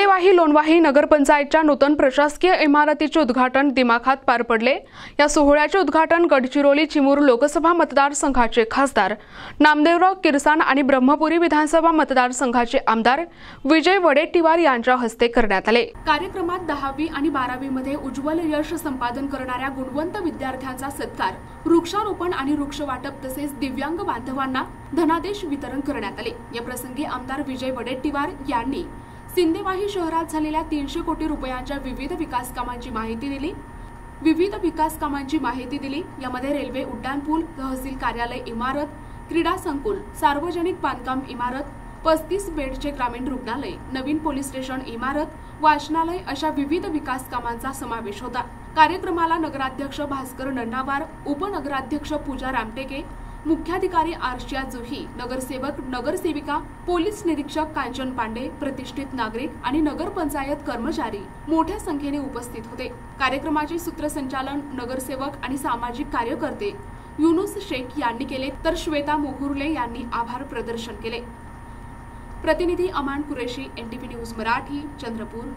सिंदेवाही लोणवाही नगरपंचायतच्या नूतन प्रशासकीय इमारतीचे उद्घाटन दिमाखात पार पडले। या सोहळ्याचे उद्घाटन गडचिरोली चिमूर लोकसभा मतदारसंघाचे खासदार नामदेवराव किरसान आणि ब्रह्मपुरी विधानसभा मतदारसंघाचे आमदार विजय वडेट्टीवार यांच्या हस्ते करण्यात आले। कार्यक्रमात 10वी आणि 12वी मध्ये उज्ज्वल यश संपादन करणाऱ्या गुणवंत विद्यार्थ्यांचा सत्कार, वृक्षारोपण आणि वृक्ष वाटप तसेच दिव्यांग बांधवांना धनादेश वितरण करण्यात आले। या प्रसंगी आमदार विजय वडेट्टीवार यांनी सिंदेवाही शहरात झालेल्या 300 कोटी रुपयांच्या विविध विकास कामांची माहिती दिली। यामध्ये रेल्वे उड्डाणपूल, तहसील कार्यालय इमारत, क्रीडा संकुल, सार्वजनिक बांधकाम इमारत, 35 बेडचे ग्रामीण रुग्णालय, नवीन पोलीस स्टेशन इमारत, वाचनालय अशा विविध विकास कामांचा समावेश होता। कार्यक्रमाला नगराध्यक्ष भास्कर नन्नावार, उपनगराध्यक्ष पूजा रामटेके, मुख्याधिकारी आर्शिया जुही, नगरसेवक, नगरसेविका, पोलीस निरीक्षक कांचन पांडे, प्रतिष्ठित नागरिक आणि नगरपंचायत कर्मचारी मोठ्या संख्येने उपस्थित होते। कार्यक्रमाचे सूत्रसंचालन नगरसेवक आणि सामाजिक कार्यकर्ते युनुस शेख यांनी केले, तर श्वेता मोहुर्ले यांनी आभार प्रदर्शन केले। प्रतिनिधी अमान कुरेशी, NTV न्यूज मराठी, चंद्रपूर।